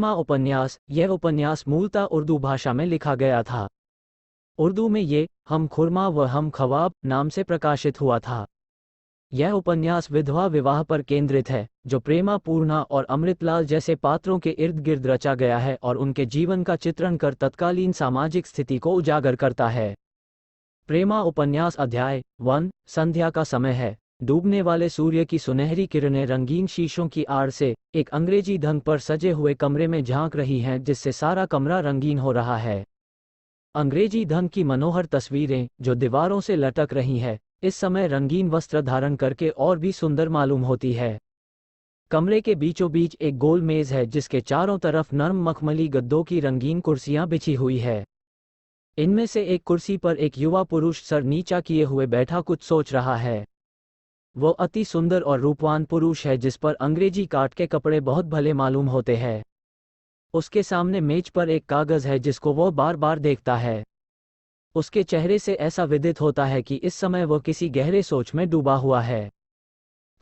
प्रेमा उपन्यास। यह उपन्यास मूलतः उर्दू भाषा में लिखा गया था। उर्दू में ये हम खुरमा व हम ख्वाब नाम से प्रकाशित हुआ था। यह उपन्यास विधवा विवाह पर केंद्रित है, जो प्रेमा, पूर्णा और अमृतलाल जैसे पात्रों के इर्द गिर्द रचा गया है और उनके जीवन का चित्रण कर तत्कालीन सामाजिक स्थिति को उजागर करता है। प्रेमा उपन्यास अध्याय 1 संध्या का समय है। डूबने वाले सूर्य की सुनहरी किरणें रंगीन शीशों की आड़ से एक अंग्रेजी ढंग पर सजे हुए कमरे में झांक रही हैं, जिससे सारा कमरा रंगीन हो रहा है। अंग्रेजी ढंग की मनोहर तस्वीरें जो दीवारों से लटक रही है, इस समय रंगीन वस्त्र धारण करके और भी सुंदर मालूम होती है। कमरे के बीचों बीच एक गोल मेज है, जिसके चारों तरफ नर्म मखमली गद्दों की रंगीन कुर्सियां बिछी हुई है। इनमें से एक कुर्सी पर एक युवा पुरुष सर नीचा किए हुए बैठा कुछ सोच रहा है। वो अति सुंदर और रूपवान पुरुष है, जिस पर अंग्रेजी काट के कपड़े बहुत भले मालूम होते हैं। उसके सामने मेज पर एक कागज है, जिसको वो बार बार देखता है। उसके चेहरे से ऐसा विदित होता है कि इस समय वह किसी गहरे सोच में डूबा हुआ है।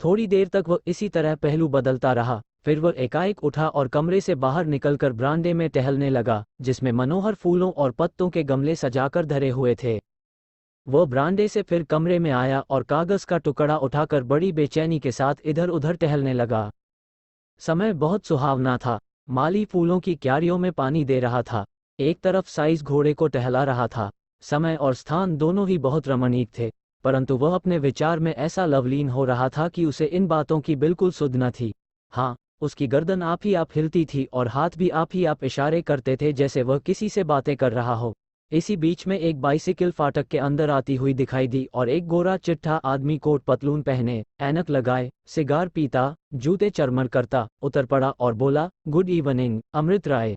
थोड़ी देर तक वह इसी तरह पहलू बदलता रहा, फिर वह एकाएक उठा और कमरे से बाहर निकलकर बरामदे में टहलने लगा, जिसमें मनोहर फूलों और पत्तों के गमले सजाकर धरे हुए थे। वह बरामदे से फिर कमरे में आया और कागज का टुकड़ा उठाकर बड़ी बेचैनी के साथ इधर उधर टहलने लगा। समय बहुत सुहावना था। माली फूलों की क्यारियों में पानी दे रहा था। एक तरफ साइज घोड़े को टहला रहा था। समय और स्थान दोनों ही बहुत रमणीक थे, परंतु वह अपने विचार में ऐसा लवलीन हो रहा था कि उसे इन बातों की बिल्कुल सुध न थी। हाँ, उसकी गर्दन आप ही आप हिलती थी और हाथ भी आप ही आप इशारे करते थे, जैसे वह किसी से बातें कर रहा हो। इसी बीच में एक बाइसिकल फाटक के अंदर आती हुई दिखाई दी और एक गोरा चिट्ठा आदमी कोट पतलून पहने, ऐनक लगाए, सिगार पीता, जूते चरमर करता उतर पड़ा और बोला, गुड इवनिंग अमृत राय।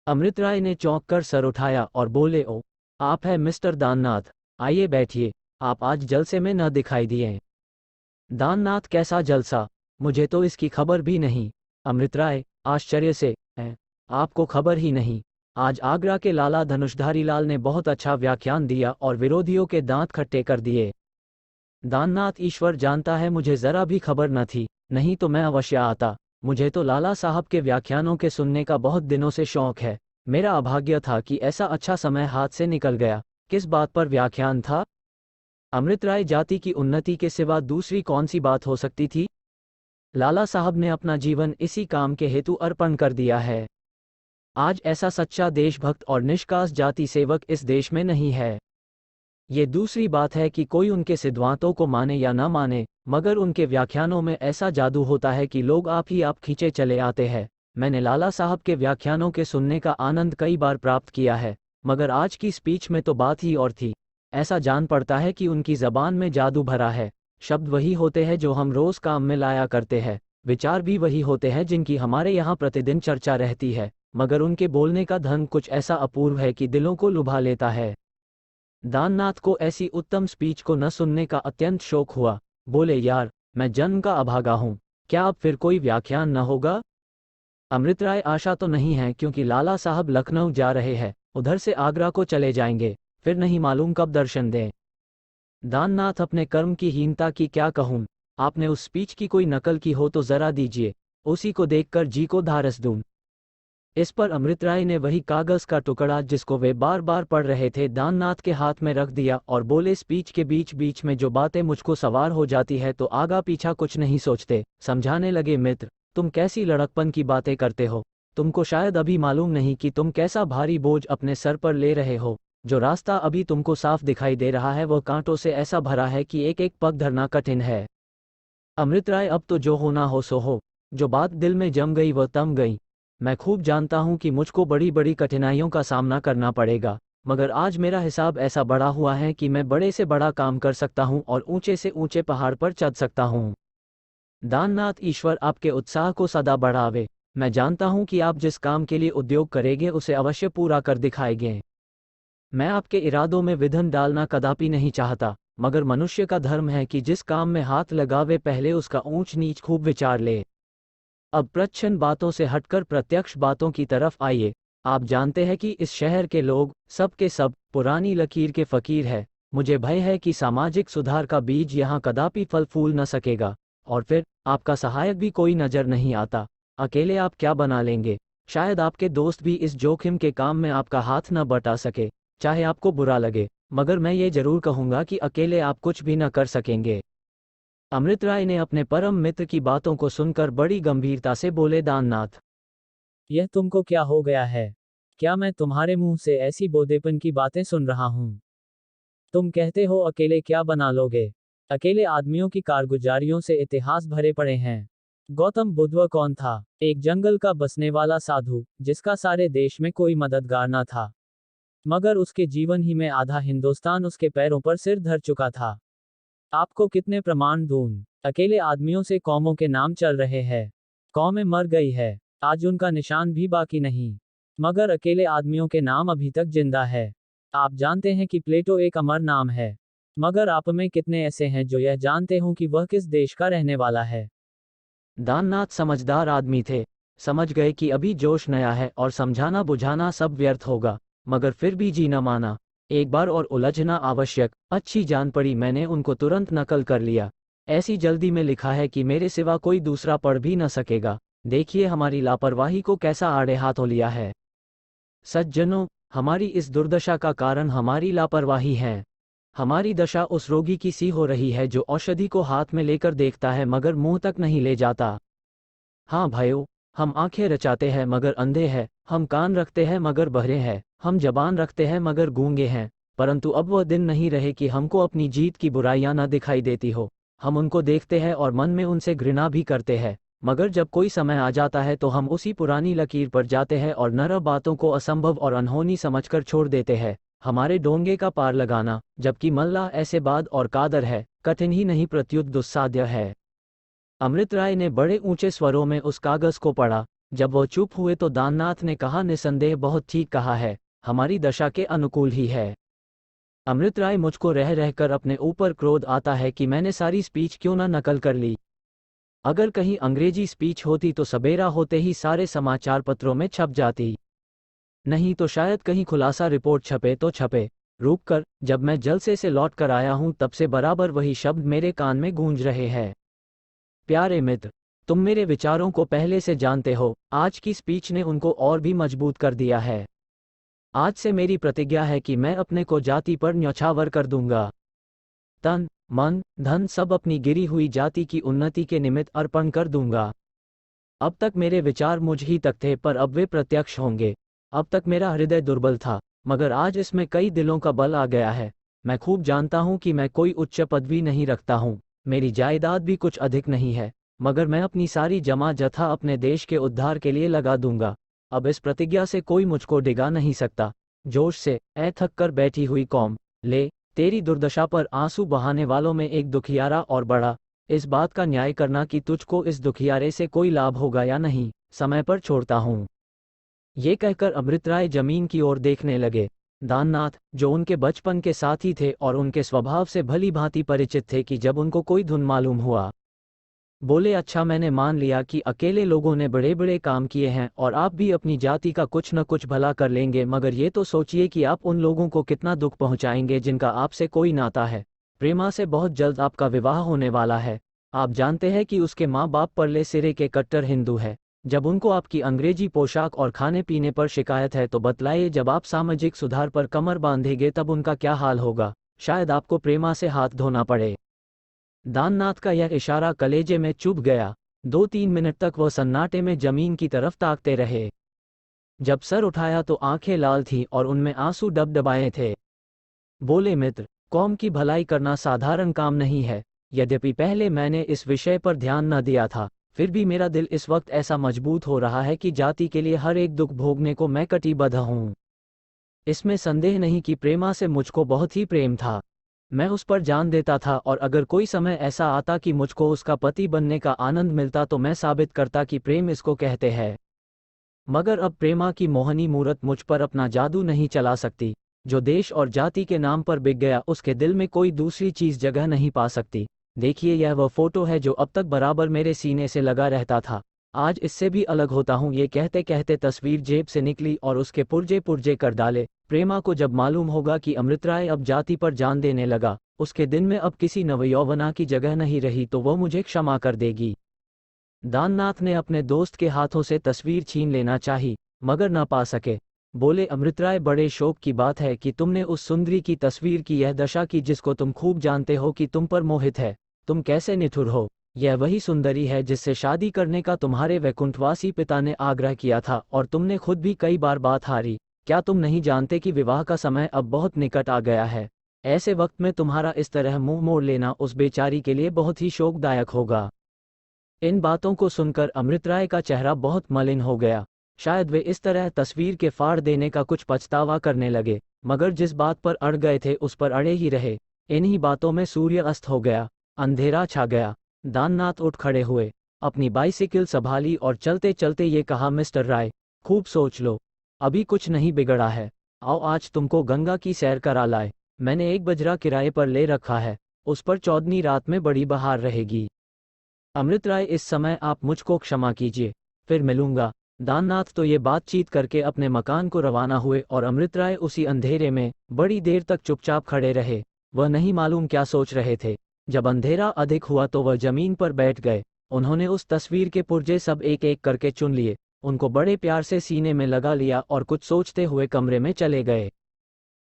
अमृत राय ने चौंक कर सर उठाया और बोले, ओ, आप है मिस्टर दाननाथ, आइए बैठिए। आप आज जलसे में न दिखाई दिए। दाननाथ, कैसा जलसा? मुझे तो इसकी खबर भी नहीं। अमृत राय आश्चर्य से, आपको खबर ही नहीं? आज आगरा के लाला धनुषधारी लाल ने बहुत अच्छा व्याख्यान दिया और विरोधियों के दांत खट्टे कर दिए। दाननाथ, ईश्वर जानता है मुझे जरा भी खबर न थी, नहीं तो मैं अवश्य आता। मुझे तो लाला साहब के व्याख्यानों के सुनने का बहुत दिनों से शौक है। मेरा अभाग्य था कि ऐसा अच्छा समय हाथ से निकल गया। किस बात पर व्याख्यान था? अमृत राय, जाति की उन्नति के सिवा दूसरी कौन सी बात हो सकती थी? लाला साहब ने अपना जीवन इसी काम के हेतु अर्पण कर दिया है। आज ऐसा सच्चा देशभक्त और निष्कास जाति सेवक इस देश में नहीं है। ये दूसरी बात है कि कोई उनके सिद्धांतों को माने या न माने, मगर उनके व्याख्यानों में ऐसा जादू होता है कि लोग आप ही आप खींचे चले आते हैं। मैंने लाला साहब के व्याख्यानों के सुनने का आनंद कई बार प्राप्त किया है, मगर आज की स्पीच में तो बात ही और थी। ऐसा जान पड़ता है कि उनकी जबान में जादू भरा है। शब्द वही होते हैं जो हम रोज काम में लाया करते हैं, विचार भी वही होते हैं जिनकी हमारे यहाँ प्रतिदिन चर्चा रहती है, मगर उनके बोलने का ढंग कुछ ऐसा अपूर्व है कि दिलों को लुभा लेता है। दाननाथ को ऐसी उत्तम स्पीच को न सुनने का अत्यंत शौक हुआ। बोले, यार, मैं जन्म का अभागा हूँ, क्या अब फिर कोई व्याख्यान न होगा? अमृत राय, आशा तो नहीं है, क्योंकि लाला साहब लखनऊ जा रहे हैं, उधर से आगरा को चले जाएंगे, फिर नहीं मालूम कब दर्शन दें। दाननाथ, अपने कर्म की हीनता की क्या कहूँ। आपने उस स्पीच की कोई नकल की हो तो जरा दीजिए, उसी को देखकर जी को धारस दूं। इस पर अमृत राय ने वही कागज का टुकड़ा जिसको वे बार बार पढ़ रहे थे दाननाथ के हाथ में रख दिया और बोले, स्पीच के बीच बीच में जो बातें मुझको सवार हो जाती है तो आगा पीछा कुछ नहीं सोचते। समझाने लगे, मित्र, तुम कैसी लड़कपन की बातें करते हो। तुमको शायद अभी मालूम नहीं कि तुम कैसा भारी बोझ अपने सर पर ले रहे हो। जो रास्ता अभी तुमको साफ दिखाई दे रहा है वह कांटों से ऐसा भरा है कि एक एक पग धरना कठिन है। अमृत राय, अब तो जो होना हो सो हो। जो बात दिल में जम गई वह तम गई। मैं खूब जानता हूं कि मुझको बड़ी बड़ी कठिनाइयों का सामना करना पड़ेगा, मगर आज मेरा हिसाब ऐसा बड़ा हुआ है कि मैं बड़े से बड़ा काम कर सकता हूं और ऊंचे से ऊंचे पहाड़ पर चढ़ सकता हूं। दाननाथ, ईश्वर आपके उत्साह को सदा बढ़ावे। मैं जानता हूं कि आप जिस काम के लिए उद्योग करेंगे उसे अवश्य पूरा कर दिखाएंगे। मैं आपके इरादों में विघ्न डालना कदापि नहीं चाहता, मगर मनुष्य का धर्म है कि जिस काम में हाथ लगावे पहले उसका ऊंच नीच खूब विचार ले। अब प्रच्छन्न बातों से हटकर प्रत्यक्ष बातों की तरफ आइए। आप जानते हैं कि इस शहर के लोग सब के सब पुरानी लकीर के फकीर है। मुझे भय है कि सामाजिक सुधार का बीज यहाँ कदापि फल फूल न सकेगा। और फिर आपका सहायक भी कोई नजर नहीं आता। अकेले आप क्या बना लेंगे? शायद आपके दोस्त भी इस जोखिम के काम में आपका हाथ न बटा सके, चाहे आपको बुरा लगे, मगर मैं ये जरूर कहूंगा कि अकेले आप कुछ भी न कर सकेंगे। अमृत राय ने अपने परम मित्र की बातों को सुनकर बड़ी गंभीरता से बोले, दाननाथ, यह तुमको क्या हो गया है? क्या मैं तुम्हारे मुंह से ऐसी बोधेपन की बातें सुन रहा हूं? तुम कहते हो अकेले क्या बना लोगे? अकेले आदमियों की कारगुजारियों से इतिहास भरे पड़े हैं। गौतम बुद्ध कौन था? एक जंगल का बसने वाला साधु, जिसका सारे देश में कोई मददगार न था, मगर उसके जीवन ही में आधा हिंदुस्तान उसके पैरों पर सिर धर चुका था। आपको कितने प्रमाण दूं? अकेले आदमियों से कौमों के नाम चल रहे हैं। कौमें मर गई है, आज उनका निशान भी बाकी नहीं, मगर अकेले आदमियों के नाम अभी तक जिंदा है। आप जानते हैं कि प्लेटो एक अमर नाम है, मगर आप में कितने ऐसे हैं जो यह जानते हो कि वह किस देश का रहने वाला है? दाननाथ समझदार आदमी थे, समझ गए कि अभी जोश नया है और समझाना बुझाना सब व्यर्थ होगा, मगर फिर भी जी न माना। एक बार और उलझना आवश्यक। अच्छी जान पड़ी, मैंने उनको तुरंत नकल कर लिया। ऐसी जल्दी में लिखा है कि मेरे सिवा कोई दूसरा पढ़ भी न सकेगा। देखिए हमारी लापरवाही को कैसा आड़े हाथों लिया है। सज्जनों, हमारी इस दुर्दशा का कारण हमारी लापरवाही है। हमारी दशा उस रोगी की सी हो रही है जो औषधि को हाथ में लेकर देखता है मगर मुंह तक नहीं ले जाता। हाँ भाइयों, हम आंखें रचाते हैं मगर अंधे हैं, हम कान रखते हैं मगर बहरे हैं, हम जबान रखते हैं मगर गूंगे हैं, परंतु अब वह दिन नहीं रहे कि हमको अपनी जीत की बुराइयां न दिखाई देती हो। हम उनको देखते हैं और मन में उनसे घृणा भी करते हैं, मगर जब कोई समय आ जाता है तो हम उसी पुरानी लकीर पर जाते हैं और नर बातों को असंभव और अनहोनी समझकर छोड़ देते हैं। हमारे डोंगे का पार लगाना, जबकि मल्लाह ऐसे बाद और कादर है, कठिन ही नहीं प्रत्युत दुस्साध्य है। अमृत राय ने बड़े ऊंचे स्वरों में उस कागज को पढ़ा। जब वह चुप हुए तो दाननाथ ने कहा, निसंदेह बहुत ठीक कहा है, हमारी दशा के अनुकूल ही है। अमृत राय, मुझको रह रहकर अपने ऊपर क्रोध आता है कि मैंने सारी स्पीच क्यों ना नकल कर ली। अगर कहीं अंग्रेजी स्पीच होती तो सबेरा होते ही सारे समाचार पत्रों में छप जाती, नहीं तो शायद कहीं खुलासा रिपोर्ट छपे तो छपे। रुक कर, जब मैं जलसे से लौट कर आया हूं तब से बराबर वही शब्द मेरे कान में गूंज रहे हैं। प्यारे मित्र, तुम मेरे विचारों को पहले से जानते हो, आज की स्पीच ने उनको और भी मजबूत कर दिया है। आज से मेरी प्रतिज्ञा है कि मैं अपने को जाति पर न्यौछावर कर दूंगा। तन, मन, धन सब अपनी गिरी हुई जाति की उन्नति के निमित्त अर्पण कर दूंगा। अब तक मेरे विचार मुझ ही तक थे, पर अब वे प्रत्यक्ष होंगे। अब तक मेरा हृदय दुर्बल था, मगर आज इसमें कई दिलों का बल आ गया है। मैं खूब जानता हूं कि मैं कोई उच्च पदवी नहीं रखता हूं, मेरी जायदाद भी कुछ अधिक नहीं है, मगर मैं अपनी सारी जमा जथा अपने देश के उद्धार के लिए लगा दूंगा। अब इस प्रतिज्ञा से कोई मुझको डिगा नहीं सकता। जोश से, ऐ थक कर बैठी हुई कौम, ले, तेरी दुर्दशा पर आंसू बहाने वालों में एक दुखियारा और बड़ा, इस बात का न्याय करना कि तुझको इस दुखियारे से कोई लाभ होगा या नहीं, समय पर छोड़ता हूं। ये कहकर अमृत राय जमीन की ओर देखने लगे। दाननाथ, जो उनके बचपन के साथी थे और उनके स्वभाव से भली भांति परिचित थे, कि जब उनको कोई धुन मालूम हुआ, बोले, अच्छा, मैंने मान लिया कि अकेले लोगों ने बड़े बड़े काम किए हैं और आप भी अपनी जाति का कुछ न कुछ भला कर लेंगे, मगर ये तो सोचिए कि आप उन लोगों को कितना दुख पहुंचाएंगे जिनका आपसे कोई नाता है। प्रेमा से बहुत जल्द आपका विवाह होने वाला है। आप जानते हैं कि उसके माँ बाप परले सिरे के कट्टर हिंदू है। जब उनको आपकी अंग्रेजी पोशाक और खाने पीने पर शिकायत है तो बतलाइए, जब आप सामाजिक सुधार पर कमर बांधेंगे तब उनका क्या हाल होगा। शायद आपको प्रेमा से हाथ धोना पड़े। दाननाथ का यह इशारा कलेजे में चुभ गया। 2-3 मिनट तक वह सन्नाटे में जमीन की तरफ ताकते रहे। जब सर उठाया तो आंखें लाल थीं और उनमें आंसू डबडबाए थे। बोले, मित्र, कौम की भलाई करना साधारण काम नहीं है। यद्यपि पहले मैंने इस विषय पर ध्यान न दिया था, फिर भी मेरा दिल इस वक्त ऐसा मजबूत हो रहा है कि जाति के लिए हर एक दुख भोगने को मैं कटिबद्ध हूँ। इसमें संदेह नहीं कि प्रेमा से मुझको बहुत ही प्रेम था। मैं उस पर जान देता था, और अगर कोई समय ऐसा आता कि मुझको उसका पति बनने का आनंद मिलता तो मैं साबित करता कि प्रेम इसको कहते हैं। मगर अब प्रेमा की मोहनी मूरत मुझ पर अपना जादू नहीं चला सकती। जो देश और जाति के नाम पर बिक गया, उसके दिल में कोई दूसरी चीज जगह नहीं पा सकती। देखिए, यह वह फोटो है जो अब तक बराबर मेरे सीने से लगा रहता था। आज इससे भी अलग होता हूँ। ये कहते कहते तस्वीर जेब से निकली और उसके पुर्जे पुर्जे कर डाले। प्रेमा को जब मालूम होगा कि अमृत राय अब जाति पर जान देने लगा, उसके दिन में अब किसी नवयौवना की जगह नहीं रही, तो वह मुझे क्षमा कर देगी। दाननाथ ने अपने दोस्त के हाथों से तस्वीर छीन लेना चाही, मगर न पा सके। बोले अमृतराय, बड़े शोक की बात है कि तुमने उस सुंदरी की तस्वीर की यह दशा की जिसको तुम खूब जानते हो कि तुम पर मोहित है। तुम कैसे निठुर हो। यह वही सुंदरी है जिससे शादी करने का तुम्हारे वैकुंठवासी पिता ने आग्रह किया था और तुमने खुद भी कई बार बात हारी। क्या तुम नहीं जानते कि विवाह का समय अब बहुत निकट आ गया है। ऐसे वक्त में तुम्हारा इस तरह मुंह मोड़ लेना उस बेचारी के लिए बहुत ही शोकदायक होगा। इन बातों को सुनकर अमृतराय का चेहरा बहुत मलिन हो गया। शायद वे इस तरह तस्वीर के फाड़ देने का कुछ पछतावा करने लगे, मगर जिस बात पर अड़ गए थे उस पर अड़े ही रहे। इन्हीं बातों में सूर्य अस्त हो गया, अंधेरा छा गया। दाननाथ उठ खड़े हुए, अपनी बाइसिकल संभाली और चलते चलते ये कहा, मिस्टर राय, खूब सोच लो, अभी कुछ नहीं बिगड़ा है। आओ आज तुमको गंगा की सैर करा लाए। मैंने एक बजरा किराए पर ले रखा है, उस पर चौदहवीं रात में बड़ी बहार रहेगी। अमृतराय, इस समय आप मुझको क्षमा कीजिए, फिर मिलूंगा। दाननाथ तो ये बातचीत करके अपने मकान को रवाना हुए और अमृतराय उसी अंधेरे में बड़ी देर तक चुपचाप खड़े रहे। वह नहीं मालूम क्या सोच रहे थे। जब अंधेरा अधिक हुआ तो वह जमीन पर बैठ गए। उन्होंने उस तस्वीर के पुर्जे सब एक एक करके चुन लिए, उनको बड़े प्यार से सीने में लगा लिया और कुछ सोचते हुए कमरे में चले गए।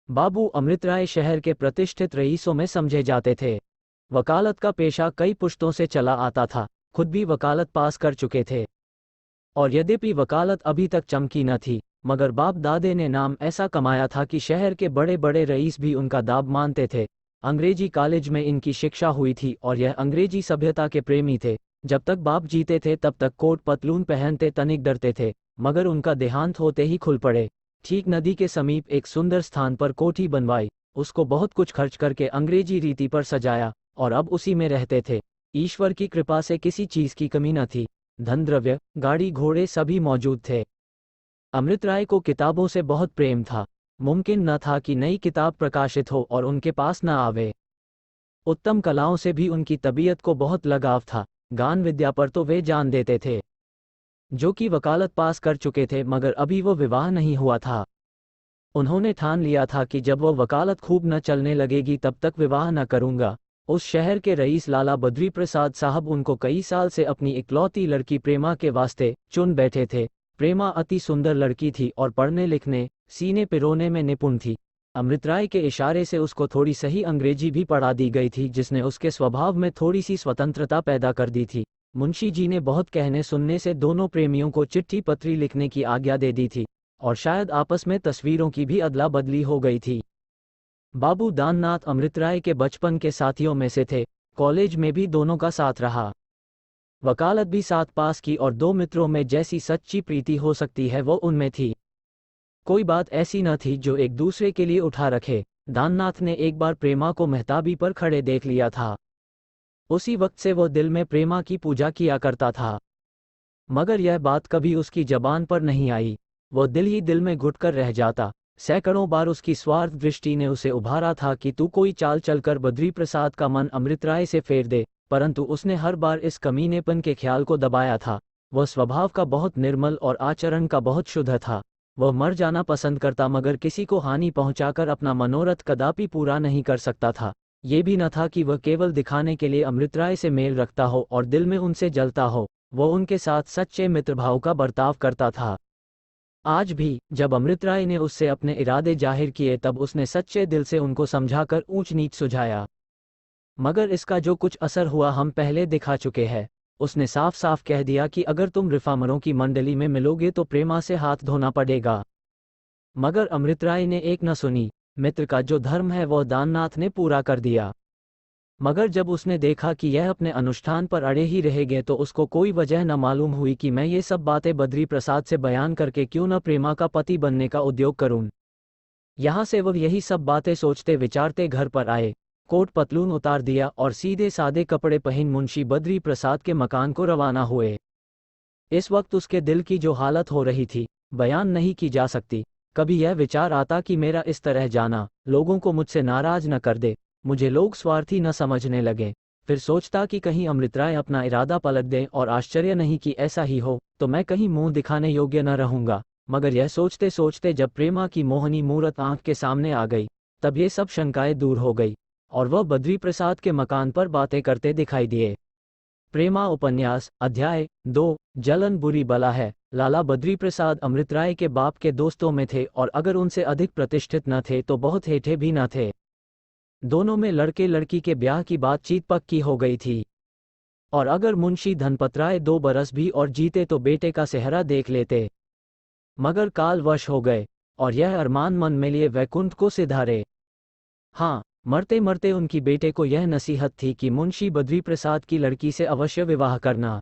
बाबू अमृतराय शहर के प्रतिष्ठित रईसों में समझे जाते थे। वकालत का पेशा कई पुश्तों से चला आता था, खुद भी वकालत पास कर चुके थे। और यद्यपि वकालत अभी तक चमकी न थी, मगर बाप दादे ने नाम ऐसा कमाया था कि शहर के बड़े बड़े रईस भी उनका दाब मानते थे। अंग्रेजी कॉलेज में इनकी शिक्षा हुई थी और यह अंग्रेजी सभ्यता के प्रेमी थे। जब तक बाप जीते थे तब तक कोट पतलून पहनते तनिक डरते थे, मगर उनका देहांत होते ही खुल पड़े। ठीक नदी के समीप एक सुंदर स्थान पर कोठी बनवाई, उसको बहुत कुछ खर्च करके अंग्रेजी रीति पर सजाया और अब उसी में रहते थे। ईश्वर की कृपा से किसी चीज की कमी न थी। धन द्रव्य, गाड़ी घोड़े सभी मौजूद थे। अमृतराय को किताबों से बहुत प्रेम था। मुमकिन न था कि नई किताब प्रकाशित हो और उनके पास न आवे। उत्तम कलाओं से भी उनकी तबीयत को बहुत लगाव था। गान विद्या पर तो वे जान देते थे। जो कि वकालत पास कर चुके थे मगर अभी वो विवाह नहीं हुआ था। उन्होंने ठान लिया था कि जब वो वकालत खूब न चलने लगेगी तब तक विवाह न करूंगा। उस शहर के रईस लाला बद्री प्रसाद साहब उनको कई साल से अपनी इकलौती लड़की प्रेमा के वास्ते चुन बैठे थे। प्रेमा अति सुंदर लड़की थी और पढ़ने लिखने, सीने पिरोने में निपुण थी। अमृतराय के इशारे से उसको थोड़ी सही अंग्रेजी भी पढ़ा दी गई थी, जिसने उसके स्वभाव में थोड़ी सी स्वतंत्रता पैदा कर दी थी। मुंशी जी ने बहुत कहने सुनने से दोनों प्रेमियों को चिट्ठी पत्री लिखने की आज्ञा दे दी थी और शायद आपस में तस्वीरों की भी अदला बदली हो गई थी। बाबू दाननाथ अमृतराय के बचपन के साथियों में से थे। कॉलेज में भी दोनों का साथ रहा, वकालत भी साथ पास की और दो मित्रों में जैसी सच्ची प्रीति हो सकती है वो उनमें थी। कोई बात ऐसी न थी जो एक दूसरे के लिए उठा रखे। दाननाथ ने एक बार प्रेमा को मेहताबी पर खड़े देख लिया था। उसी वक्त से वो दिल में प्रेमा की पूजा किया करता था, मगर यह बात कभी उसकी जबान पर नहीं आई। वो दिल ही दिल में घुटकर रह जाता। सैकड़ों बार उसकी स्वार्थ दृष्टि ने उसे उभारा था कि तू कोई चाल चलकर बद्री प्रसाद का मन अमृतराय से फेर दे, परंतु उसने हर बार इस कमीनेपन के ख्याल को दबाया था। वह स्वभाव का बहुत निर्मल और आचरण का बहुत शुद्ध था। वह मर जाना पसंद करता मगर किसी को हानि पहुंचाकर अपना मनोरथ कदापि पूरा नहीं कर सकता था। ये भी न था कि वह केवल दिखाने के लिए अमृतराय से मेल रखता हो और दिल में उनसे जलता हो। वह उनके साथ सच्चे मित्रभाव का बर्ताव करता था। आज भी जब अमृतराय ने उससे अपने इरादे जाहिर किए तब उसने सच्चे दिल से उनको समझाकर ऊंच नीच सुझाया, मगर इसका जो कुछ असर हुआ हम पहले दिखा चुके हैं। उसने साफ साफ कह दिया कि अगर तुम रिफार्मरों की मंडली में मिलोगे तो प्रेमा से हाथ धोना पड़ेगा। मगर अमृतराय ने एक न सुनी। मित्र का जो धर्म है वह दाननाथ ने पूरा कर दिया। मगर जब उसने देखा कि यह अपने अनुष्ठान पर अड़े ही रहेंगे तो उसको कोई वजह न मालूम हुई कि मैं ये सब बातें बद्री प्रसाद से बयान करके क्यों न प्रेमा का पति बनने का उद्योग करूं। यहाँ से वह यही सब बातें सोचते विचारते घर पर आए, कोट पतलून उतार दिया और सीधे सादे कपड़े पहन मुंशी बद्री प्रसाद के मकान को रवाना हुए। इस वक्त उसके दिल की जो हालत हो रही थी बयान नहीं की जा सकती। कभी यह विचार आता कि मेरा इस तरह जाना लोगों को मुझसे नाराज न कर दे, मुझे लोग स्वार्थी न समझने लगे। फिर सोचता कि कहीं अमृतराय अपना इरादा पलट दे और आश्चर्य नहीं कि ऐसा ही हो तो मैं कहीं मुंह दिखाने योग्य न रहूंगा। मगर यह सोचते सोचते जब प्रेमा की मोहनी मूरत आंख के सामने आ गई तब ये सब शंकाएं दूर हो गई और वह बद्री प्रसाद के मकान पर बातें करते दिखाई दिए। प्रेमा उपन्यास अध्याय 2 जलन बुरी बला है। लाला बद्री प्रसाद अमृत राय के बाप के दोस्तों में थे और अगर उनसे अधिक प्रतिष्ठित न थे तो बहुत हेठे भी न थे। दोनों में लड़के लड़की के ब्याह की बातचीत पक्की हो गई थी और अगर मुंशी धनपत राय 2 बरस भी और जीते तो बेटे का सेहरा देख लेते, मगर काल वश हो गए और यह अरमान मन में लिए वैकुंठ को सिधारे। हाँ, मरते मरते उनकी बेटे को यह नसीहत थी कि मुंशी बद्री प्रसाद की लड़की से अवश्य विवाह करना।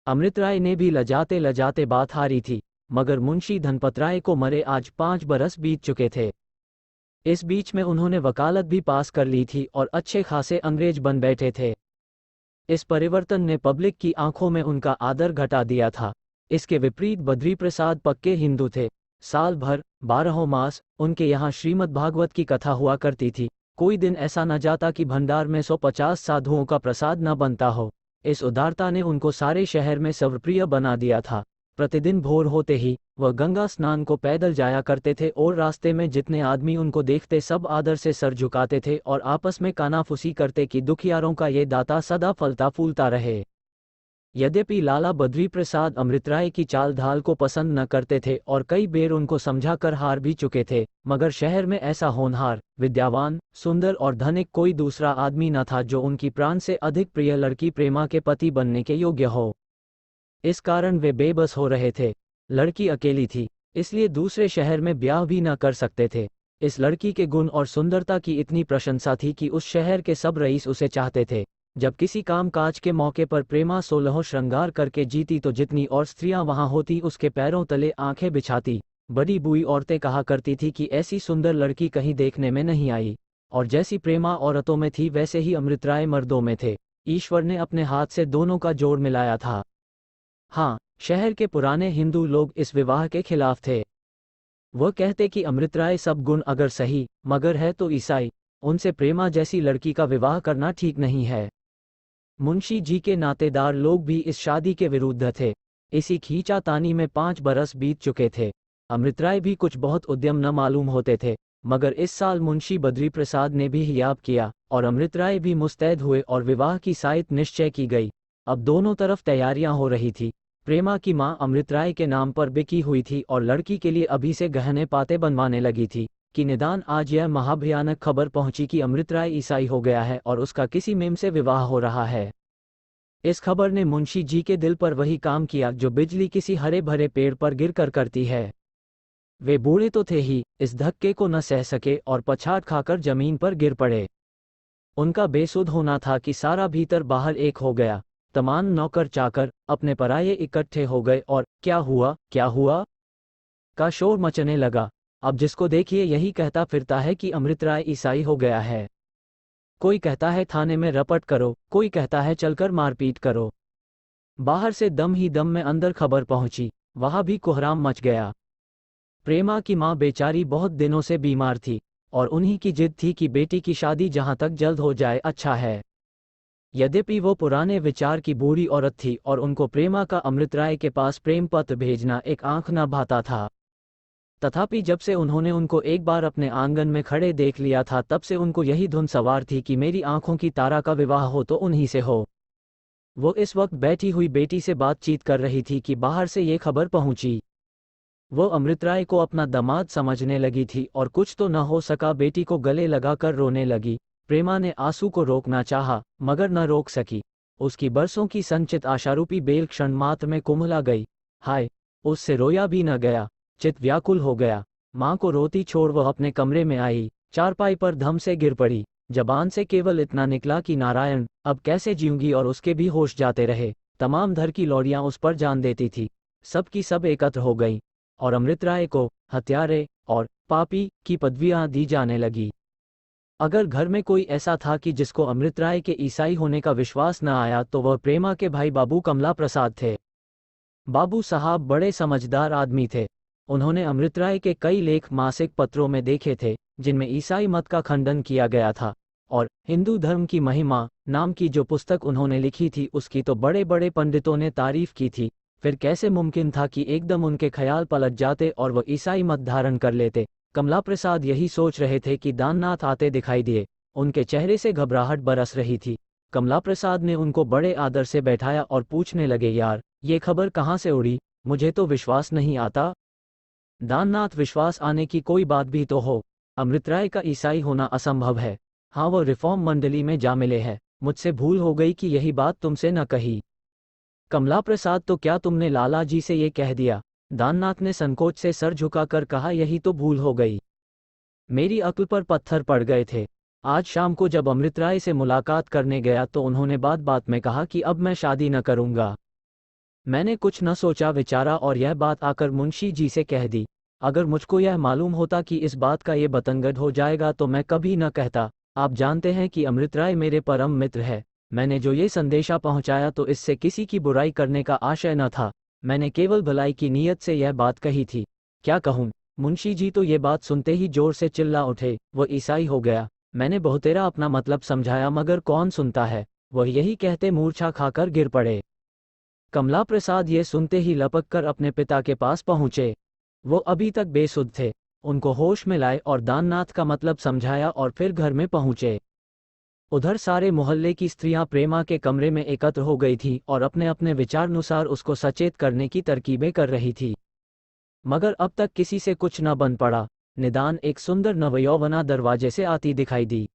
अमृत राय ने भी लजाते लजाते बात हारी थी, मगर मुंशी धनपत राय को मरे आज 5 बरस बीत चुके थे। इस बीच में उन्होंने वकालत भी पास कर ली थी और अच्छे खासे अंग्रेज बन बैठे थे। इस परिवर्तन ने पब्लिक की आंखों में उनका आदर घटा दिया था। इसके विपरीत बद्री प्रसाद पक्के हिंदू थे। साल भर 12 मास उनके यहाँ श्रीमद् भागवत की कथा हुआ करती थी। कोई दिन ऐसा न जाता कि भंडार में 150 साधुओं का प्रसाद न बनता हो। इस उदारता ने उनको सारे शहर में सर्वप्रिय बना दिया था। प्रतिदिन भोर होते ही वह गंगा स्नान को पैदल जाया करते थे और रास्ते में जितने आदमी उनको देखते सब आदर से सर झुकाते थे और आपस में कानाफूसी करते कि दुखियारों का ये दाता सदा फलता फूलता रहे। यद्यपि लाला बद्री प्रसाद अमृत राय की चाल ढाल को पसंद न करते थे और कई बेर उनको समझा कर हार भी चुके थे, मगर शहर में ऐसा होनहार, विद्यावान, सुंदर और धनिक कोई दूसरा आदमी न था जो उनकी प्राण से अधिक प्रिय लड़की प्रेमा के पति बनने के योग्य हो। इस कारण वे बेबस हो रहे थे। लड़की अकेली थी, इसलिए दूसरे शहर में ब्याह भी न कर सकते थे। इस लड़की के गुण और सुंदरता की इतनी प्रशंसा थी कि उस शहर के सब रईस उसे चाहते थे। जब किसी काम काज के मौके पर प्रेमा 16 श्रृंगार करके जीती तो जितनी और स्त्रियां वहां होती उसके पैरों तले आंखें बिछाती। बड़ी बुई औरतें कहा करती थी कि ऐसी सुंदर लड़की कहीं देखने में नहीं आई। और जैसी प्रेमा औरतों में थी वैसे ही अमृत राय मर्दों में थे। ईश्वर ने अपने हाथ से दोनों का जोड़ मिलाया था। हाँ, शहर के पुराने हिंदू लोग इस विवाह के खिलाफ थे। वह कहते कि अमृत राय सब गुण अगर सही मगर है तो ईसाई, उनसे प्रेमा जैसी लड़की का विवाह करना ठीक नहीं है। मुंशी जी के नातेदार लोग भी इस शादी के विरुद्ध थे। इसी खींचातानी में 5 बरस बीत चुके थे। अमृत राय भी कुछ बहुत उद्यम न मालूम होते थे, मगर इस साल मुंशी बद्री प्रसाद ने भी हियाब किया और अमृत राय भी मुस्तैद हुए और विवाह की साइत निश्चय की गई। अब दोनों तरफ तैयारियां हो रही थी। प्रेमा की मां अमृत राय के नाम पर बिकी हुई थी और लड़की के लिए अभी से गहने पाते बनवाने लगी थी कि निदान आज यह महाभयानक खबर पहुंची कि अमृत राय ईसाई हो गया है और उसका किसी मेम से विवाह हो रहा है। इस खबर ने मुंशी जी के दिल पर वही काम किया जो बिजली किसी हरे भरे पेड़ पर गिरकर करती है। वे बूढ़े तो थे ही, इस धक्के को न सह सके और पछाड़ खाकर जमीन पर गिर पड़े। उनका बेसुध होना था कि सारा भीतर बाहर एक हो गया। तमाम नौकर चाकर अपने पराये इकट्ठे हो गए और क्या हुआ का शोर मचने लगा। अब जिसको देखिए यही कहता फिरता है कि अमृत राय ईसाई हो गया है। कोई कहता है थाने में रपट करो, कोई कहता है चलकर मारपीट करो। बाहर से दम ही दम में अंदर खबर पहुंची, वहां भी कोहराम मच गया। प्रेमा की मां बेचारी बहुत दिनों से बीमार थी और उन्हीं की जिद थी कि बेटी की शादी जहां तक जल्द हो जाए अच्छा है। यद्यपि वो पुराने विचार की बूढ़ी औरत थी और उनको प्रेमा का अमृत राय के पास प्रेम पत्र भेजना एक आंख न भाता था, तथापि जब से उन्होंने उनको एक बार अपने आंगन में खड़े देख लिया था तब से उनको यही धुन सवार थी कि मेरी आंखों की तारा का विवाह हो तो उन्हीं से हो। वो इस वक्त बैठी हुई बेटी से बातचीत कर रही थी कि बाहर से ये खबर पहुंची। वो अमृत राय को अपना दामाद समझने लगी थी और कुछ तो न हो सका बेटी को गले लगाकर रोने लगी। प्रेमा ने आंसू को रोकना चाहा मगर न रोक सकी। उसकी बरसों की संचित आशारूपी बेल क्षण मात्र में कुम्हला गई। हाय, उससे रोया भी न गया। चित व्याकुल हो गया। मां को रोती छोड़ वह अपने कमरे में आई, चारपाई पर धम से गिर पड़ी। जबान से केवल इतना निकला कि नारायण, अब कैसे जीऊंगी, और उसके भी होश जाते रहे। तमाम धर की लौड़ियां उस पर जान देती थी। सब की सब एकत्र हो गईं और अमृत राय को हत्यारे और पापी की पदवियां दी जाने लगी। अगर घर में कोई ऐसा था कि जिसको अमृत राय के ईसाई होने का विश्वास न आया तो वह प्रेमा के भाई बाबू कमला प्रसाद थे। बाबू साहब बड़े समझदार आदमी थे। उन्होंने अमृत राय के कई लेख मासिक पत्रों में देखे थे जिनमें ईसाई मत का खंडन किया गया था, और हिंदू धर्म की महिमा नाम की जो पुस्तक उन्होंने लिखी थी उसकी तो बड़े बड़े पंडितों ने तारीफ की थी। फिर कैसे मुमकिन था कि एकदम उनके ख्याल पलट जाते और वह ईसाई मत धारण कर लेते। कमला प्रसाद यही सोच रहे थे कि दाननाथ आते दिखाई दिए। उनके चेहरे से घबराहट बरस रही थी। कमला प्रसाद ने उनको बड़े आदर से बैठाया और पूछने लगे, यार, ये खबर कहाँ से उड़ी? मुझे तो विश्वास नहीं आता। दाननाथ, विश्वास आने की कोई बात भी तो हो। अमृत राय का ईसाई होना असंभव है। हाँ, वो रिफॉर्म मंडली में जा मिले हैं। मुझसे भूल हो गई कि यही बात तुमसे न कही। कमला प्रसाद, तो क्या तुमने लाला जी से ये कह दिया? दाननाथ ने संकोच से सर झुकाकर कहा, यही तो भूल हो गई। मेरी अक्ल पर पत्थर पड़ गए थे। आज शाम को जब अमृत राय से मुलाकात करने गया तो उन्होंने बात बात में कहा कि अब मैं शादी न करूंगा। मैंने कुछ न सोचा विचारा और यह बात आकर मुंशी जी से कह दी। अगर मुझको यह मालूम होता कि इस बात का ये बतंगड़ हो जाएगा तो मैं कभी न कहता। आप जानते हैं कि अमृत राय मेरे परम मित्र है। मैंने जो ये संदेशा पहुंचाया तो इससे किसी की बुराई करने का आशय न था। मैंने केवल भलाई की नीयत से यह बात कही थी। क्या कहूँ? मुंशी जी तो ये बात सुनते ही जोर से चिल्ला उठे, वो ईसाई हो गया। मैंने बहुतेरा अपना मतलब समझाया मगर कौन सुनता है। वह यही कहते मूर्छा खाकर गिर पड़े। कमला प्रसाद ये सुनते ही लपक कर अपने पिता के पास पहुंचे। वो अभी तक बेसुध थे। उनको होश में लाए और दाननाथ का मतलब समझाया और फिर घर में पहुंचे। उधर सारे मोहल्ले की स्त्रियां प्रेमा के कमरे में एकत्र हो गई थीं और अपने अपने विचारानुसार उसको सचेत करने की तरकीबें कर रही थी। मगर अब तक किसी से कुछ न बन पड़ा। निदान एक सुंदर नवयौवना दरवाजे से आती दिखाई दी।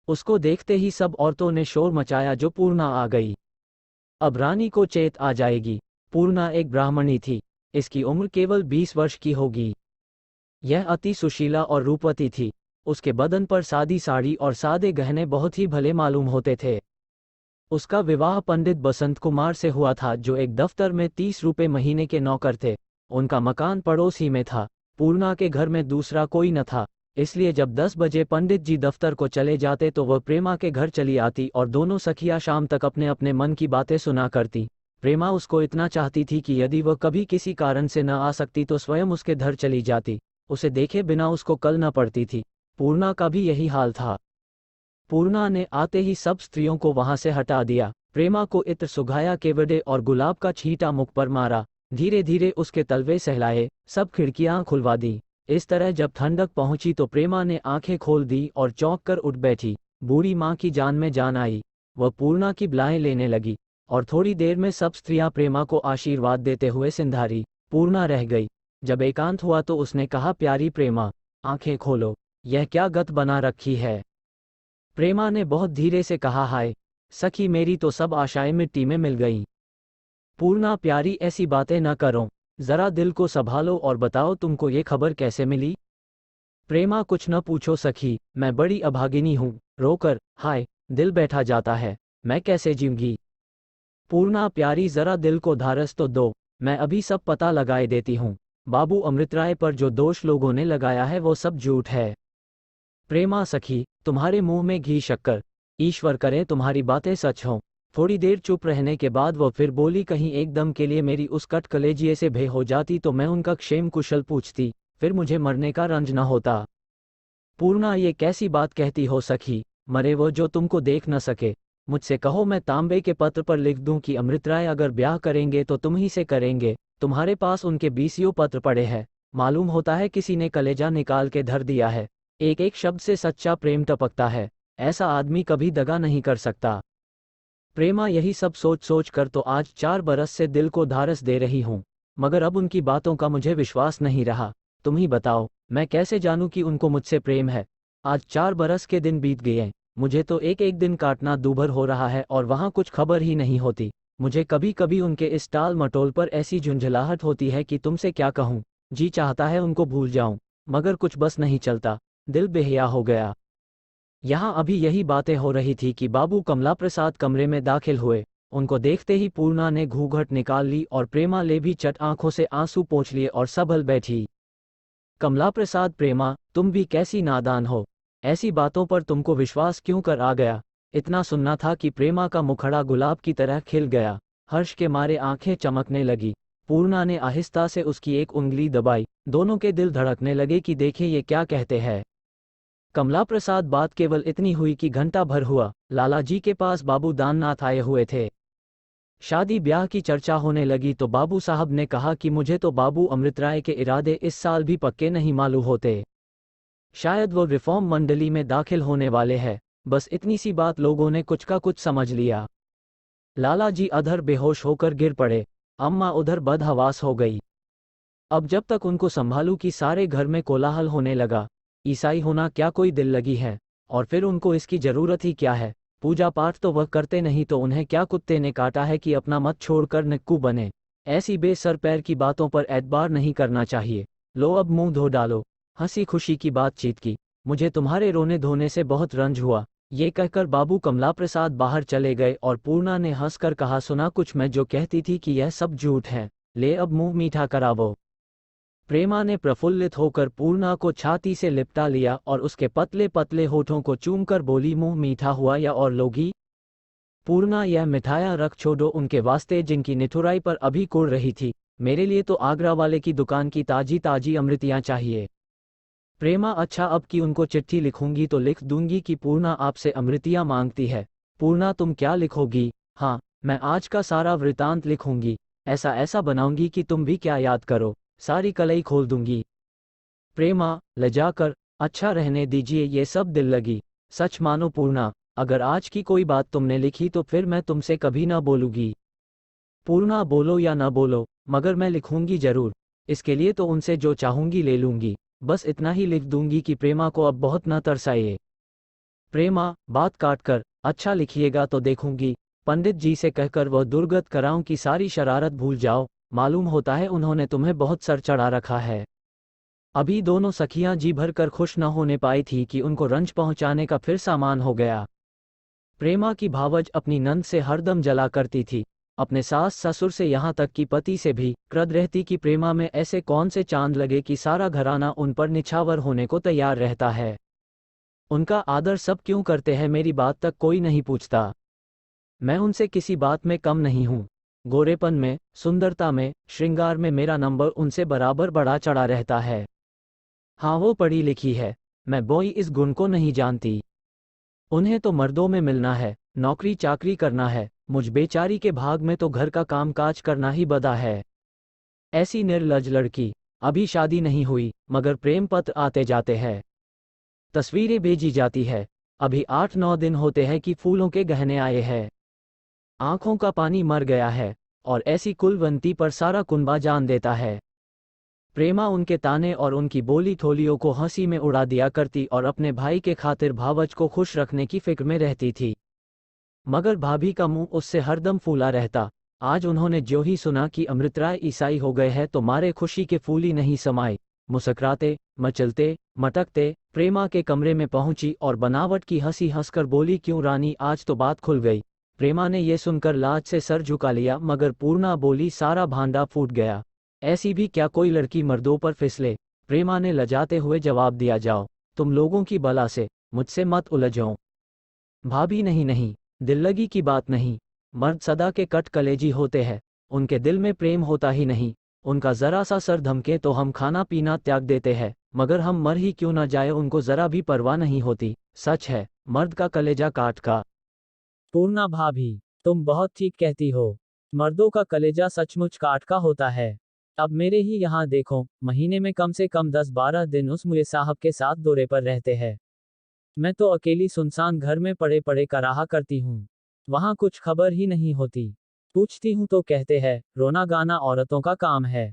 उसको देखते ही सब औरतों ने शोर मचाया जो पूर्णा आ गई। अब रानी को चेत आ जाएगी। पूर्णा एक ब्राह्मणी थी। इसकी उम्र केवल 20 वर्ष की होगी। यह अति सुशीला और रूपवती थी। उसके बदन पर सादी साड़ी और सादे गहने बहुत ही भले मालूम होते थे। उसका विवाह पंडित बसंत कुमार से हुआ था जो एक दफ्तर में 30 रुपये महीने के नौकर थे। उनका मकान पड़ोस ही में था। पूर्णा के घर में दूसरा कोई न था, इसलिए जब 10 बजे पंडित जी दफ्तर को चले जाते तो वह प्रेमा के घर चली आती और दोनों सखियां शाम तक अपने अपने मन की बातें सुना करती। प्रेमा उसको इतना चाहती थी कि यदि वह कभी किसी कारण से न आ सकती तो स्वयं उसके घर चली जाती। उसे देखे बिना उसको कल न पड़ती थी। पूर्णा का भी यही हाल था। पूर्णा ने आते ही सब स्त्रियों को वहां से हटा दिया। प्रेमा को इत्र सुघाया, केवड़े और गुलाब का छींटा मुख पर मारा। धीरे धीरे उसके तलवे सहलाए, सब खिड़कियां खुलवा दी। इस तरह जब ठंडक पहुंची तो प्रेमा ने आंखें खोल दी और चौंक कर उठ बैठी। बूढ़ी माँ की जान में जान आई। वह पूर्णा की बलाएं लेने लगी और थोड़ी देर में सब स्त्रियां प्रेमा को आशीर्वाद देते हुए सिंधारी। पूर्णा रह गई। जब एकांत हुआ तो उसने कहा, प्यारी प्रेमा, आंखें खोलो, यह क्या गत बना रखी है? प्रेमा ने बहुत धीरे से कहा, हाय सखी, मेरी तो सब आशाएं मिट्टी में मिल गईं। पूर्णा प्यारी, ऐसी बातें न करो, जरा दिल को संभालो और बताओ तुमको ये खबर कैसे मिली? प्रेमा, कुछ न पूछो सखी, मैं बड़ी अभागिनी हूँ। रोकर हाय दिल बैठा जाता है, मैं कैसे जीऊंगी? पूर्णा प्यारी, जरा दिल को धारस तो दो, मैं अभी सब पता लगाए देती हूँ। बाबू अमृत राय पर जो दोष लोगों ने लगाया है वो सब झूठ है। प्रेमा सखी, तुम्हारे मुंह में घी शक्कर, ईश्वर करे तुम्हारी बातें सच हों। थोड़ी देर चुप रहने के बाद वो फिर बोली, कहीं एकदम के लिए मेरी उस कट कलेजिए से भय हो जाती तो मैं उनका क्षेम कुशल पूछती, फिर मुझे मरने का रंज न होता। पूर्णा, ये कैसी बात कहती हो सखी? मरे वो जो तुमको देख न सके। मुझसे कहो मैं तांबे के पत्र पर लिख दूं कि अमृत राय अगर ब्याह करेंगे तो तुम ही से करेंगे। तुम्हारे पास उनके 20 पत्र पड़े हैं। मालूम होता है किसी ने कलेजा निकाल के धर दिया है। एक एक शब्द से सच्चा प्रेम टपकता है। ऐसा आदमी कभी दगा नहीं कर सकता। प्रेमा यही सब सोच सोच कर तो आज 4 बरस से दिल को धारस दे रही हूँ, मगर अब उनकी बातों का मुझे विश्वास नहीं रहा। तुम ही बताओ, मैं कैसे जानूं कि उनको मुझसे प्रेम है? आज 4 बरस के दिन बीत गए। मुझे तो एक एक दिन काटना दूभर हो रहा है और वहाँ कुछ खबर ही नहीं होती। मुझे कभी कभी उनके इस टाल मटोल पर ऐसी झुंझलाहट होती है कि तुमसे क्या कहूँ। जी चाहता है उनको भूल जाऊं, मगर कुछ बस नहीं चलता। दिल बेहिया हो गया। यहाँ अभी यही बातें हो रही थी कि बाबू कमला प्रसाद कमरे में दाखिल हुए। उनको देखते ही पूर्णा ने घूंघट निकाल ली और प्रेमा ले भी चट आंखों से आंसू पोंछ लिए और संभल बैठी। कमला प्रसाद, प्रेमा, तुम भी कैसी नादान हो, ऐसी बातों पर तुमको विश्वास क्यों कर आ गया? इतना सुनना था कि प्रेमा का मुखड़ा गुलाब की तरह खिल गया। हर्ष के मारे आंखें चमकने लगी। पूर्णा ने आहिस्ता से उसकी एक उंगली दबाई। दोनों के दिल धड़कने लगे कि देखें ये क्या कहते हैं। कमला प्रसाद, बात केवल इतनी हुई कि घंटा भर हुआ लाला जी के पास बाबू दाननाथ आए हुए थे। शादी ब्याह की चर्चा होने लगी तो बाबू साहब ने कहा कि मुझे तो बाबू अमृत राय के इरादे इस साल भी पक्के नहीं मालूम होते। शायद वो रिफॉर्म मंडली में दाखिल होने वाले हैं। बस इतनी सी बात लोगों ने कुछ का कुछ समझ लिया। लाला जी अधर बेहोश होकर गिर पड़े। अम्मा उधर बदहवास हो गई। अब जब तक उनको संभालूं कि सारे घर में कोलाहल होने लगा। ईसाई होना क्या कोई दिल लगी है, और फिर उनको इसकी जरूरत ही क्या है। पूजा पाठ तो वह करते नहीं तो उन्हें क्या कुत्ते ने काटा है कि अपना मत छोड़कर निक्कू बने। ऐसी बेसर पैर की बातों पर एतबार नहीं करना चाहिए। लो अब मुंह धो डालो। हंसी खुशी की बातचीत की। मुझे तुम्हारे रोने धोने से बहुत रंज हुआ। ये कहकर बाबू कमला प्रसाद बाहर चले गए और पूर्णा ने हंसकर कहा, सुना कुछ मैं जो कहती थी कि यह सब झूठ है। ले अब मुंह मीठा करावो। प्रेमा ने प्रफुल्लित होकर पूर्णा को छाती से लिपटा लिया और उसके पतले पतले होठों को चूमकर बोली, मुंह मीठा हुआ या और लोगी? पूर्णा, यह मिठाइयाँ रख छोड़ो उनके वास्ते जिनकी निठुराई पर अभी कुड़ रही थी। मेरे लिए तो आगरा वाले की दुकान की ताजी ताजी अमृतियाँ चाहिए। प्रेमा, अच्छा अब की उनको चिट्ठी लिखूंगी तो लिख दूंगी कि पूर्णा आपसे अमृतियाँ मांगती है। पूर्णा, तुम क्या लिखोगी? हाँ, मैं आज का सारा वृतांत लिखूंगी। ऐसा ऐसा बनाऊंगी कि तुम भी क्या याद करो, सारी कलई खोल दूंगी। प्रेमा लजाकर, अच्छा रहने दीजिए ये सब दिल लगी। सच मानो पूर्णा, अगर आज की कोई बात तुमने लिखी तो फिर मैं तुमसे कभी ना बोलूंगी। पूर्णा, बोलो या ना बोलो, मगर मैं लिखूंगी जरूर। इसके लिए तो उनसे जो चाहूंगी ले लूंगी। बस इतना ही लिख दूंगी कि प्रेमा को अब बहुत न तरसाइए। प्रेमा बात काटकर, अच्छा लिखिएगा तो देखूंगी। पंडित जी से कहकर वह दुर्गत कराओं की सारी शरारत भूल जाओ। मालूम होता है उन्होंने तुम्हें बहुत सर चढ़ा रखा है। अभी दोनों सखियां जी भर कर खुश न होने पाई थी कि उनको रंज पहुंचाने का फिर सामान हो गया। प्रेमा की भावज अपनी नंद से हरदम जला करती थी, अपने सास ससुर से यहाँ तक कि पति से भी क्रुद्ध रहती कि प्रेमा में ऐसे कौन से चांद लगे कि सारा घराना उन पर निछावर होने को तैयार रहता है। उनका आदर सब क्यों करते हैं, मेरी बात तक कोई नहीं पूछता। मैं उनसे किसी बात में कम नहीं हूँ। गोरेपन में, सुंदरता में, श्रृंगार में मेरा नंबर उनसे बराबर बढ़ा चढ़ा रहता है। हाँ, वो पढ़ी लिखी है, मैं बोई इस गुण को नहीं जानती। उन्हें तो मर्दों में मिलना है, नौकरी चाकरी करना है। मुझ बेचारी के भाग में तो घर का कामकाज करना ही बदा है। ऐसी निर्लज लड़की, अभी शादी नहीं हुई मगर प्रेम पत्र आते जाते हैं, तस्वीरें भेजी जाती है। अभी 8-9 दिन होते हैं कि फूलों के गहने आए हैं। आंखों का पानी मर गया है, और ऐसी कुलवंती पर सारा कुनबा जान देता है। प्रेमा उनके ताने और उनकी बोली थोलियों को हंसी में उड़ा दिया करती और अपने भाई के खातिर भावज को खुश रखने की फिक्र में रहती थी। मगर भाभी का मुंह उससे हरदम फूला रहता। आज उन्होंने जो ही सुना कि अमृतराय ईसाई हो गए हैं तो मारे खुशी के फूल ही नहीं समाये। मुस्कुराते, मचलते, मटकते प्रेमा के कमरे में पहुंची और बनावट की हंसी हंसकर बोली, क्यों रानी, आज तो बात खुल गई। प्रेमा ने यह सुनकर लाज से सर झुका लिया, मगर पूर्णा बोली, सारा भांडा फूट गया। ऐसी भी क्या कोई लड़की मर्दों पर फिसले। प्रेमा ने लजाते हुए जवाब दिया, जाओ तुम लोगों की बला से, मुझसे मत उलझो। भाभी, नहीं नहीं, दिल लगी की बात नहीं। मर्द सदा के कट कलेजी होते हैं, उनके दिल में प्रेम होता ही नहीं। उनका जरा सा सर धमके तो हम खाना पीना त्याग देते हैं, मगर हम मर ही क्यों ना जाए उनको जरा भी परवाह नहीं होती। सच है, मर्द का कलेजा काट का। पूर्णा भाभी, तुम बहुत ठीक कहती हो। मर्दों का कलेजा सचमुच काट का होता है। अब मेरे ही यहाँ देखो, महीने में कम से कम 10-12 दिन उस मुए साहब के साथ दौरे पर रहते हैं। मैं तो अकेली सुनसान घर में पड़े पड़े का रहा करती हूँ। वहाँ कुछ खबर ही नहीं होती। पूछती हूँ तो कहते हैं, रोना गाना औरतों का काम है।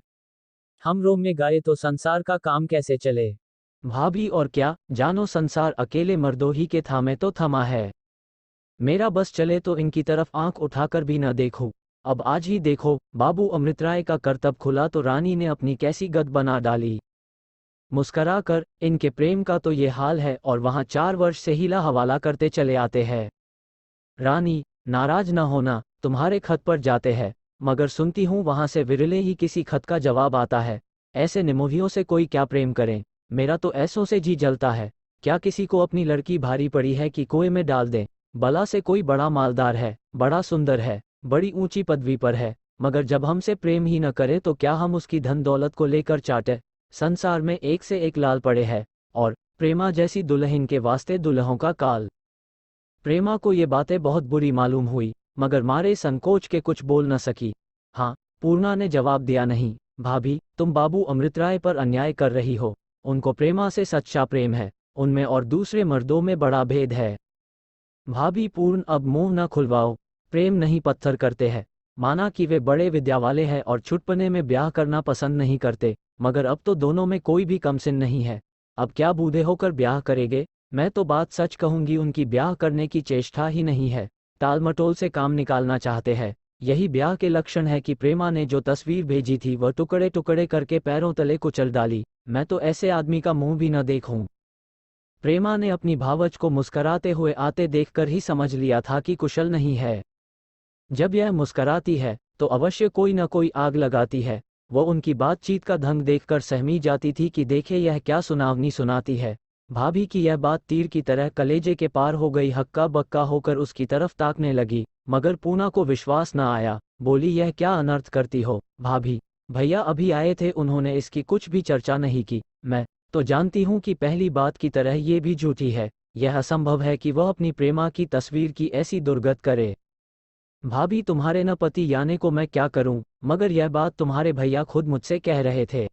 हम रोम में गाए तो संसार का काम कैसे चले। भाभी, और क्या जानो, संसार अकेले मर्दों ही के थामे तो थमा है। मेरा बस चले तो इनकी तरफ आंख उठाकर भी न देखूं। अब आज ही देखो, बाबू अमृतराय का करतब खुला तो रानी ने अपनी कैसी गद बना डाली। मुस्करा कर, इनके प्रेम का तो ये हाल है और वहां 4 वर्ष से हीला हवाला करते चले आते हैं। रानी, नाराज न होना, तुम्हारे खत पर जाते हैं, मगर सुनती हूँ वहां से विरले ही किसी खत का जवाब आता है। ऐसे निमोहियों से कोई क्या प्रेम करे। मेरा तो ऐसों से जी जलता है। क्या किसी को अपनी लड़की भारी पड़ी है कि कुएं में डाल दे। भला से कोई बड़ा मालदार है, बड़ा सुंदर है, बड़ी ऊंची पदवी पर है, मगर जब हमसे प्रेम ही न करे तो क्या हम उसकी धन दौलत को लेकर चाटे। संसार में एक से एक लाल पड़े हैं, और प्रेमा जैसी दुल्हन के वास्ते दुल्हों का काल। प्रेमा को ये बातें बहुत बुरी मालूम हुई, मगर मारे संकोच के कुछ बोल न सकी। हाँ, पूर्णा ने जवाब दिया, नहीं भाभी, तुम बाबू अमृतराय पर अन्याय कर रही हो। उनको प्रेमा से सच्चा प्रेम है, उनमें और दूसरे मर्दों में बड़ा भेद है। भाभी पूर्ण, अब मुंह न खुलवाओ। प्रेम नहीं पत्थर करते हैं, माना कि वे बड़े विद्या वाले हैं और छुटपने में ब्याह करना पसंद नहीं करते, मगर अब तो दोनों में कोई भी कमसिन नहीं है। अब क्या बूढ़े होकर ब्याह करेंगे? मैं तो बात सच कहूंगी, उनकी ब्याह करने की चेष्टा ही नहीं है, टालमटोल से काम निकालना चाहते हैं। यही ब्याह के लक्षण है कि प्रेमा ने जो तस्वीर भेजी थी वह टुकड़े टुकड़े करके पैरों तले कुचल डाली। मैं तो ऐसे आदमी का मुंह भी न देखूं। प्रेमा ने अपनी भावज को मुस्कराते हुए आते देखकर ही समझ लिया था कि कुशल नहीं है। जब यह मुस्कराती है तो अवश्य कोई न कोई आग लगाती है। वह उनकी बातचीत का ढंग देखकर सहमी जाती थी कि देखे यह क्या सुनावनी सुनाती है। भाभी की यह बात तीर की तरह कलेजे के पार हो गई। हक्का बक्का होकर उसकी तरफ ताकने लगी, मगर पूना को विश्वास न आया। बोली, यह क्या अनर्थ करती हो भाभी? भैया अभी आए थे, उन्होंने इसकी कुछ भी चर्चा नहीं की। मैं तो जानती हूँ कि पहली बात की तरह ये भी झूठी है। यह असंभव है कि वह अपनी प्रेमा की तस्वीर की ऐसी दुर्गत करे। भाभी, तुम्हारे न पति याने को मैं क्या करूं, मगर यह बात तुम्हारे भैया खुद मुझसे कह रहे थे।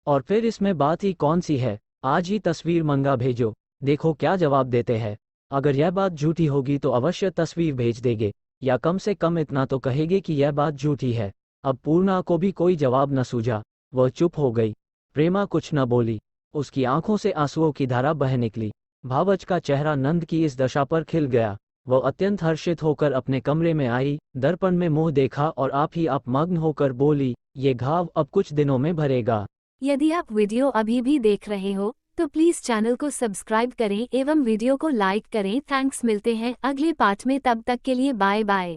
और फिर इसमें बात ही कौन सी है? आज ही तस्वीर मंगा भेजो, देखो क्या जवाब देते हैं। अगर यह बात झूठी होगी तो अवश्य तस्वीर भेज देंगे, या कम से कम इतना तो कहेंगे कि यह बात झूठी है। अब पूर्णा को भी कोई जवाब न सूझा, वह चुप हो गई। प्रेमा कुछ न बोली, उसकी आंखों से आंसुओं की धारा बह निकली। भावच का चेहरा नंद की इस दशा पर खिल गया। वह अत्यंत हर्षित होकर अपने कमरे में आई, दर्पण में मुंह देखा और आप ही आप मग्न होकर बोली, ये घाव अब कुछ दिनों में भरेगा। यदि आप वीडियो अभी भी देख रहे हो तो प्लीज चैनल को सब्सक्राइब करें एवं वीडियो को लाइक करें। थैंक्स, मिलते हैं अगले पार्ट में, तब तक के लिए बाय बाय।